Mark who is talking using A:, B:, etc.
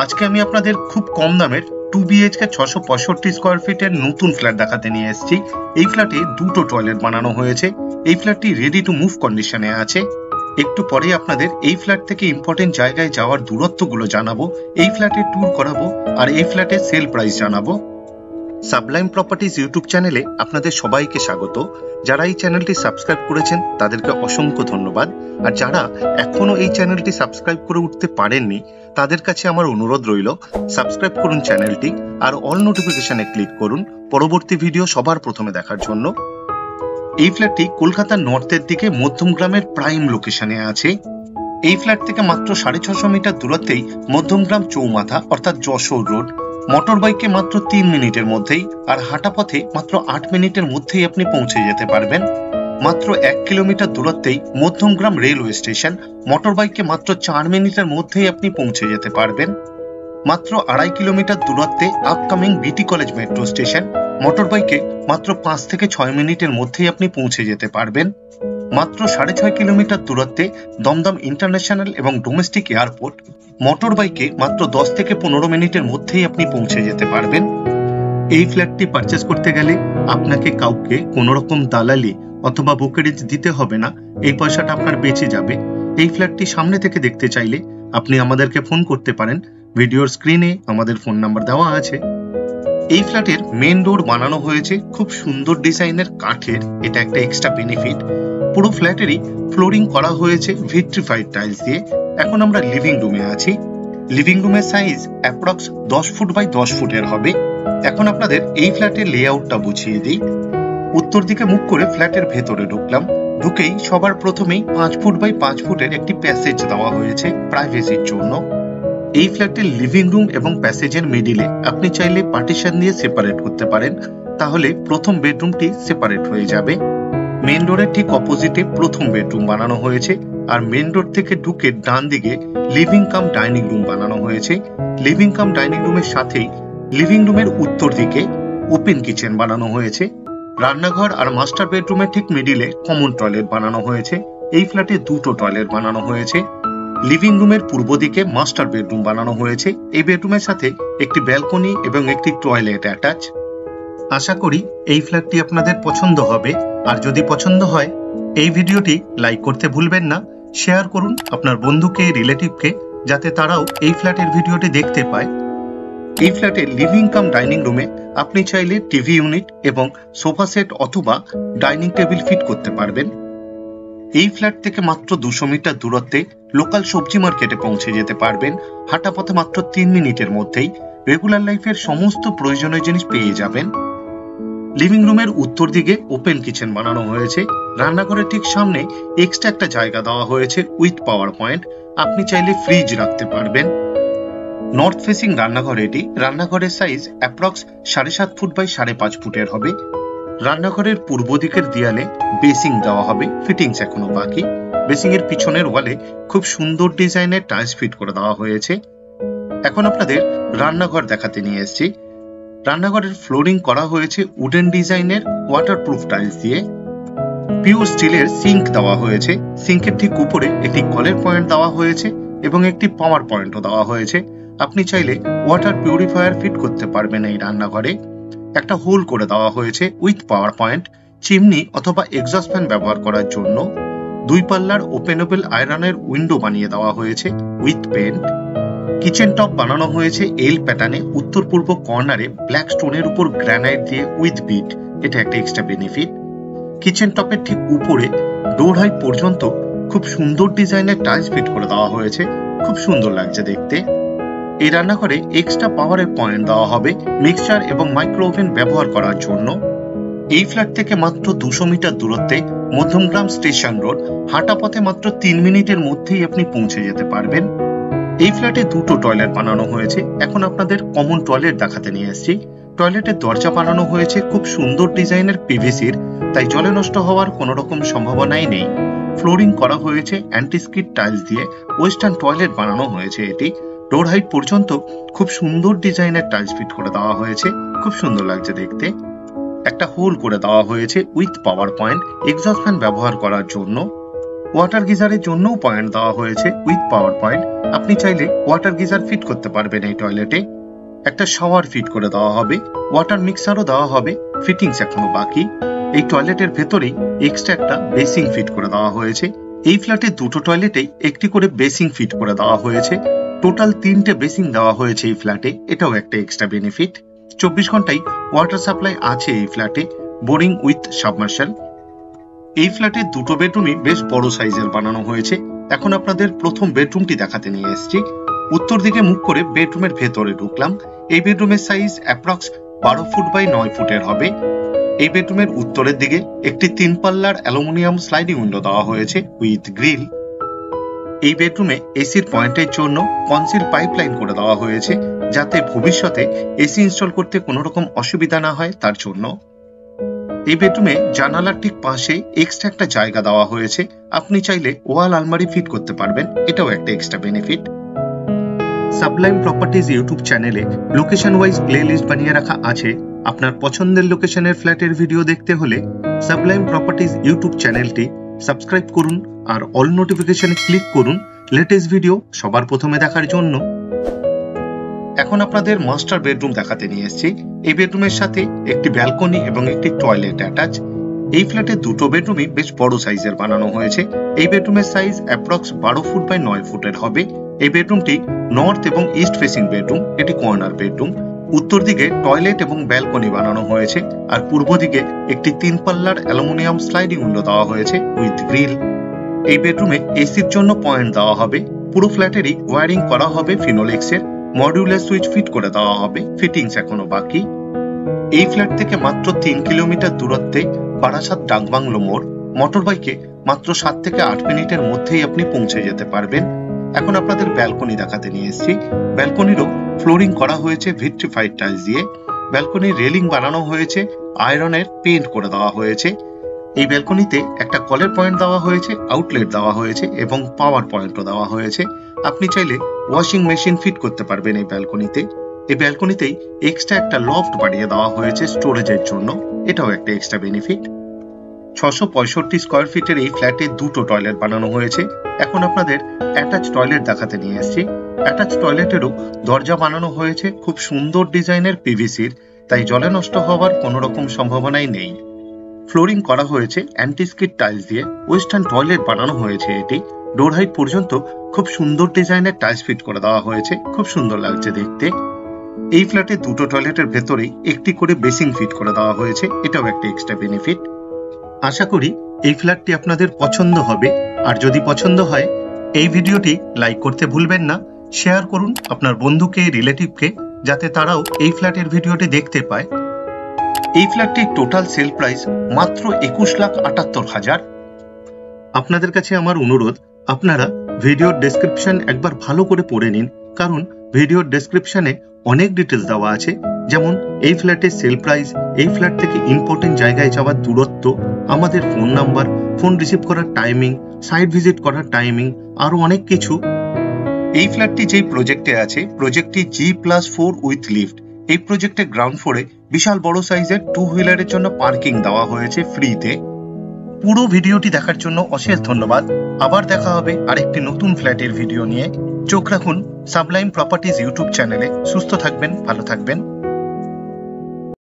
A: আজকে আমি আপনাদের খুব কম দামের 2BHK 665 স্কয়ার ফিটের নতুন ফ্ল্যাট দেখাতে নিয়ে এসেছি। এই ফ্ল্যাটে দুটো টয়লেট বানানো হয়েছে। এই ফ্ল্যাটটি রেডি টু মুভ কন্ডিশনে আছে। একটু পরে আপনাদের এই ফ্ল্যাট থেকে ইম্পর্টেন্ট জায়গায় যাওয়ার দূরত্বগুলো জানাবো, এই ফ্ল্যাটে ট্যুর করাবো আর এই ফ্ল্যাটের সেল প্রাইস জানাবো। সাবলাইম প্রপার্টিজ ইউটিউব চ্যানেলে আপনাদের সবাইকে স্বাগত। যারা এই চ্যানেলটি সাবস্ক্রাইব করেছেন তাদেরকে অসংখ্য ধন্যবাদ, আর যারা এখনো এই চ্যানেলটি সাবস্ক্রাইব করে উঠতে পারেননি তাদের কাছে আমার অনুরোধ রইল, সাবস্ক্রাইব করুন চ্যানেলটি আর অল নোটিফিকেশনে ক্লিক করুন পরবর্তী ভিডিও সবার প্রথমে দেখার জন্য। এই ফ্ল্যাটটি কলকাতার নর্থের দিকে মধ্যমগ্রামের প্রাইম লোকেশনে আছে। এই ফ্ল্যাট থেকে মাত্র 650 মিটার দূরত্বেই মধ্যমগ্রাম চৌমাথা অর্থাৎ যশোর রোড। মোটর বাইকে মাত্র 3 মিনিটের মধ্যেই আর হাঁটা পথে মাত্র 8 মিনিটের মধ্যেই আপনি পৌঁছে যেতে পারবেন। মাত্র 1 কিলোমিটার দূরত্বেই মধ্যমগ্রাম রেলওয়ে স্টেশন। মোটর বাইকে মাত্র 4 মিনিটের মধ্যেই আপনি পৌঁছে যেতে পারবেন। মাত্র 2.5 কিলোমিটার দূরত্বে আপকামিং বিটি কলেজ মেট্রো স্টেশন। মোটর বাইকে মাত্র 5 থেকে 6 মিনিটের মধ্যেই আপনি পৌঁছে যেতে পারবেন। মাত্র 6.5 কিলোমিটার দূরত্বে দমদম ইন্টারন্যাশনাল এবং ডোমেস্টিক এয়ারপোর্ট। মোটর বাইকে মাত্র 10 থেকে 15 মিনিটের মধ্যেই আপনি পৌঁছে যেতে পারবেন। এই ফ্ল্যাটটি পারচেস করতে গেলে আপনাকে কাউকে কোনো রকম দালালি অথবা ব্রোকারেজ দিতে হবে না, এই পয়সাটা আপনার বেঁচে যাবে। এই ফ্ল্যাটটি সামনে থেকে দেখতে চাইলে আপনি আমাদেরকে ফোন করতে পারেন, ভিডিওর স্ক্রিনে আমাদের ফোন নাম্বার দেওয়া আছে। এই ফ্ল্যাটের মেন ডোর বানানো হয়েছে খুব সুন্দর ডিজাইনের কাঠের, এটা একটা এক্সট্রা বেনিফিট। পুরো ফ্ল্যাটেরই ফ্লোরিং করা হয়েছে ভিট্রিফাইড টাইলস দিয়ে। এখন আমরা লিভিং রুমে আছি। লিভিং রুমের সাইজ অ্যাপ্রক্স 10 ফুট বাই 10 ফুটের হবে। এখন আপনাদের এই ফ্ল্যাটের লেআউটটা বুঝিয়ে দিই। উত্তর দিকে মুখ করে ফ্ল্যাটের ভেতরে ঢুকলাম। ঢুকেই সবার প্রথমেই 5 ফুট বাই 5 ফুটের একটি প্যাসেজ দেওয়া হয়েছে প্রাইভেসির জন্য। এই ফ্ল্যাটের লিভিং রুম এবং প্যাসেজের মিডিলে আপনি চাইলে পার্টিশন দিয়ে সেপারেট করতে পারেন, তাহলে প্রথম বেডরুমটি সেপারেট হয়ে যাবে। মেন ডোরের ঠিক অপোজিটে প্রথম বেডরুম বানানো হয়েছে, আর মেন ডোর থেকে ঢুকে ডান দিকে লিভিং কাম ডাইনিং রুম বানানো হয়েছে। লিভিং কাম ডাইনিং রুমের সাথেই লিভিং রুমের উত্তর দিকে ওপেন কিচেন বানানো হয়েছে। রান্নাঘর আর মাস্টার বেডরুমের ঠিক মিডিলে কমন টয়লেট বানানো হয়েছে। এই ফ্ল্যাটে দুটো টয়লেট বানানো হয়েছে। লিভিং রুমের পূর্ব দিকে মাস্টার বেডরুম বানানো হয়েছে। এই বেডরুমের সাথে একটি ব্যালকনি এবং একটি টয়লেট অ্যাটাচ। আশা করি এই ফ্ল্যাটটি আপনাদের পছন্দ হবে, আর যদি পছন্দ হয় এই ভিডিওটি লাইক করতে ভুলবেন না। শেয়ার করুন আপনার বন্ধুকে, রিলেটিভকে, যাতে তারাও এই ফ্ল্যাটের ভিডিওটি দেখতে পায়। এই ফ্ল্যাটের লিভিং কাম ডাইনিং রুমে আপনি চাইলে টিভি ইউনিট এবং সোফা সেট অথবা ডাইনিং টেবিল ফিট করতে পারবেন। এই ফ্ল্যাট থেকে মাত্র 200 মিটার দূরত্বে লোকাল সবজি মার্কেটে পৌঁছে যেতে পারবেন। হাঁটা পথে মাত্র 3 মিনিটের মধ্যেই রেগুলার লাইফের সমস্ত প্রয়োজনীয় জিনিস পেয়ে যাবেন। লিভিং রুমের উত্তর দিকে ওপেন কিচেন বানানো হয়েছে। রান্নাঘরের ঠিক সামনে এক্সট্রা একটা জায়গা দেওয়া হয়েছে উইথ পাওয়ার পয়েন্ট। আপনি চাইলে ফ্রিজ রাখতে পারবেন। নর্থ ফেসিং রান্নাঘর এটি। রান্নাঘরের সাইজ অ্যাপ্রক্স 7.5 ফুট বাই 5.5 ফুটের হবে। রান্নাঘরের পূর্ব দিকের দেয়ালে বেসিং দেওয়া হবে, ফিটিংস এখনো বাকি। বেসিং এর পিছনের ওয়ালে খুব সুন্দর ডিজাইনের টাইলস ফিট করে দেওয়া হয়েছে। এখন আপনাদের রান্নাঘর দেখাতে নিয়ে এসেছি। রান্নাঘরের ফ্লোরিং করা হয়েছে উডেন ডিজাইনের ওয়াটারপ্রুফ টাইলস দিয়ে। পিওর স্টিলের সিঙ্ক দেওয়া হয়েছে। সিঙ্কের ঠিক উপরে একটি কলের পয়েন্ট দেওয়া হয়েছে এবং একটি পাওয়ার পয়েন্টও দেওয়া হয়েছে। আপনি চাইলে ওয়াটার পিউরিফায়ার ফিট করতে পারবেন এই রান্নাঘরে। একটা হোল করে দেওয়া হয়েছে উইথ পাওয়ার পয়েন্ট, চিমনি অথবা এক্সস্ট ফ্যান ব্যবহার করার জন্য। 2 পাল্লার ওপেনেবল আয়রনের উইন্ডো বানিয়ে দেওয়া হয়েছে উইথ পেন্ট। কিচেন টপ বানানো হয়েছে এল প্যাটার্নে। উত্তর পূর্ব কর্নারে ব্ল্যাক স্টোনের উপর গ্রানাইট দিয়ে উইথ বিট, এটা একটা এক্সট্রা বেনিফিট। কিচেন টপের ঠিক উপরে ডোর হাইট পর্যন্ত খুব সুন্দর ডিজাইনের টাইলস ফিট করে দেওয়া হয়েছে, খুব সুন্দর লাগছে দেখতে। এই রান্নাঘরে এক্সট্রা পাওয়ারের পয়েন্ট দেওয়া হবে মিক্সচার এবং মাইক্রো ওভেন ব্যবহার করার জন্য। এই ফ্ল্যাট থেকে মাত্র 200 মিটার দূরত্বে মধ্যমগ্রাম স্টেশন রোড। হাঁটা পথে মাত্র 3 মিনিটের মধ্যেই আপনি পৌঁছে যেতে পারবেন। এই ফ্ল্যাটে দুটো টয়লেট বানানো হয়েছে। এখন আপনাদের কমন টয়লেট দেখাতে নিয়ে এসেছি। টয়লেটের দরজা বানানো হয়েছে খুব সুন্দর ডিজাইনের পিভিসির, তাই জলে নষ্ট হওয়ার কোনো রকম সম্ভাবনাই নেই। ফ্লোরিং করা হয়েছে অ্যান্টিস্কিড টাইলস দিয়ে। ওয়েস্টার্ন টয়লেট বানানো হয়েছে এটি। ডোর হাইট পর্যন্ত খুব সুন্দর ডিজাইনের টাইলস ফিট করে দেওয়া হয়েছে, খুব সুন্দর লাগছে দেখতে। একটা হোল করে দেওয়া হয়েছে with power point, exhaust fan ব্যবহার করার জন্য। ওয়াটার গিজারের জন্যও পয়েন্ট দেওয়া হয়েছে উইথ পাওয়ার পয়েন্ট। আপনি চাইলে ওয়াটার গিজার ফিট করতে পারবেন এই টয়লেটে। একটা শাওয়ার ফিট করে দেওয়া হবে, ওয়াটার মিক্সারও দেওয়া হবে, ফিটিংস এখনো বাকি। এই টয়লেটের ভেতরেই এক্সট্রা একটা বেসিং ফিট করে দেওয়া হয়েছে। এই ফ্ল্যাটে দুটো টয়লেটেই একটি করে বেসিং ফিট করে দেওয়া হয়েছে। টোটাল 3টে বেসিং দেওয়া হয়েছে এই ফ্ল্যাটে, এটাও একটা এক্সট্রা বেনিফিট। 24 ঘন্টাই ওয়াটার সাপ্লাই আছে এই ফ্ল্যাটে, বোরিং উইথ সাবমার্শাল। এই ফ্ল্যাটে দুটো বেডরুমই বেশ বড় সাইজের বানানো হয়েছে। এখন আপনাদের প্রথম বেডরুমটি দেখাতে নিয়ে এসেছি। উত্তর দিকে মুখ করে বেডরুমের ভেতরে ঢুকলাম। এই বেডরুমের সাইজ অ্যাপ্রক্স 12 ফুট বাই 9 ফুটের হবে। এই বেডরুমের উত্তরের দিকে একটি 3 পাল্লার অ্যালুমিনিয়াম স্লাইডিং উইন্ডো দেওয়া হয়েছে উইথ গ্রিল। এই বেডরুমে এসির পয়েন্টের জন্য কনসিল পাইপলাইন করে দেওয়া হয়েছে, যাতে ভবিষ্যতে এসি ইনস্টল করতে কোনো রকম অসুবিধা না হয় তার জন্য। এই বেডরুমে জানালার ঠিক পাশে এক্সট্রা একটা জায়গা দেওয়া হয়েছে, আপনি চাইলে ওয়াল আলমারি ফিট করতে পারবেন, এটাও একটা extra benefit. Sublime properties YouTube চ্যানেলে লোকেশন ওয়াইজ প্লে লিস্ট বানিয়ে রাখা আছে। আপনার পছন্দের লোকেশনের ফ্ল্যাটের ভিডিও দেখতে হলে সাবলাইম প্রপার্টিজ ইউটিউব চ্যানেলটি সাবস্ক্রাইব করুন আর অল নোটিফিকেশনে ক্লিক করুন লেটেস্ট ভিডিও সবার প্রথমে দেখার জন্য। এখন আপনাদের মাস্টার বেডরুম দেখাতে নিয়ে এসেছি। এই বেডরুমের সাথে একটি ব্যালকনি এবং একটি টয়লেট অ্যাটাচ। এই ফ্ল্যাটে দুটো বেডরুমই বেশ বড় সাইজের বানানো হয়েছে। এই বেডরুমের সাইজ অ্যাপ্রক্স 12 ফুট বাই 9 ফুটের হবে। এই বেডরুমটি নর্থ এবং ইস্ট ফেসিং বেডরুম, এটি কর্নার বেডরুম। উত্তর দিকে টয়লেট এবং ব্যালকনি বানানো হয়েছে, আর পূর্ব দিকে একটি 3 পাল্লার অ্যালুমিনিয়াম স্লাইডিং উইন্ডো দেওয়া হয়েছে উইথ গ্রিল। এই বেডরুমে এসির জন্য পয়েন্ট দেওয়া হবে। পুরো ফ্ল্যাটেরই ওয়্যারিং করা হবে ফিনোলেক্সের, মডিউলার সুইচ ফিট করে দেওয়া হবে, ফিটিংস এখনো বাকি। এই ফ্ল্যাট থেকে মাত্র 3 কিলোমিটার দূরত্বে বারাসাত ডাকবাংলো মোড়। মোটর বাইকে মাত্র 7 থেকে 8 মিনিটের মধ্যেই আপনি পৌঁছে যেতে পারবেন। এখন আপনাদের ব্যালকনি দেখাতে নিয়ে এসেছি। ব্যালকনিরও ফ্লোরিং করা হয়েছে ভিট্রিফাইড টাইলস দিয়ে। ব্যালকনির রেলিং বানানো হয়েছে, আয়রনের পেইন্ট করে দেওয়া হয়েছে। এই ব্যালকনিতে একটা কলের পয়েন্ট দেওয়া হয়েছে, আউটলেট দেওয়া হয়েছে এবং পাওয়ার পয়েন্টও দেওয়া হয়েছে। আপনি চাইলে ওয়াশিং মেশিন ফিট করতে পারবেন এই ব্যালকনিতে। এই ব্যালকনিতেই এক্সট্রা একটা লফট বানিয়ে দেওয়া হয়েছে স্টোরেজের জন্য, এটাও একটা এক্সট্রা বেনিফিট। 665 স্কোয়ার ফিটের এই ফ্ল্যাটে দুটো টয়লেট বানানো হয়েছে। এখন আপনাদের অ্যাটাচ টয়লেট দেখাতে নিয়ে এসেছি। অ্যাটাচ টয়লেটেরও দরজা বানানো হয়েছে খুব সুন্দর ডিজাইনের পিভিসির, তাই জলে নষ্ট হওয়ার কোনো রকম সম্ভাবনাই নেই। ফ্লোরিং করা হয়েছে অ্যান্টিস্কিড টাইলস দিয়ে। ওয়েস্টার্ন টয়লেট বানানো হয়েছে এটি। ডোর হাইট পর্যন্ত খুব সুন্দর ডিজাইনের টাইলস ফিট করে দেওয়া হয়েছে, খুব সুন্দর লাগছে দেখতে। এই ফ্ল্যাটে দুটো টয়লেটের ভেতরেই একটি করে বেসিং ফিট করে দেওয়া হয়েছে, এটাও একটা এক্সট্রা বেনিফিট। আশা করি এই ফ্ল্যাটটি আপনাদের পছন্দ হবে, আর যদি পছন্দ হয় এই ভিডিওটি লাইক করতে ভুলবেন না। শেয়ার করুন আপনার বন্ধুকে, রিলেটিভকে, যাতে তারাও এই ফ্ল্যাটের ভিডিওটি দেখতে পায়। এই ফ্ল্যাটটির টোটাল সেল প্রাইস মাত্র 21,78,000। আপনাদের কাছে আমার অনুরোধ, আপনারা ভিডিওর ডেসক্রিপশন একবার ভালো করে পড়ে নিন, কারণ ভিডিওর ডেসক্রিপশনে অনেক ডিটেলস দেওয়া আছে, যেমন এই ফ্ল্যাটের সেল প্রাইস, এই ফ্ল্যাট থেকে ইম্পর্টেন্ট জায়গায় যাওয়ার দূরত্ব, আমাদের ফোন নাম্বার, ফোন রিসিভ করার টাইমিং, সাইট ভিজিট করার টাইমিং, আরো অনেক কিছু। এই ফ্ল্যাটটি যেই প্রজেক্টে আছে, প্রজেক্টটি G+4 উইথ লিফট। এই প্রজেক্টের গ্রাউন্ড ফ্লোরে বিশাল বড় সাইজের 2 হুইলারের জন্য পার্কিং দেওয়া হয়েছে ফ্রিতে। পুরো ভিডিওটি দেখার জন্য অশেষ ধন্যবাদ। আবার দেখা হবে আরেকটি নতুন ফ্ল্যাটের ভিডিও নিয়ে। চোখ রাখুন সাবলাইম প্রপার্টিজ ইউটিউব চ্যানেলে। সুস্থ থাকবেন, ভালো থাকবেন।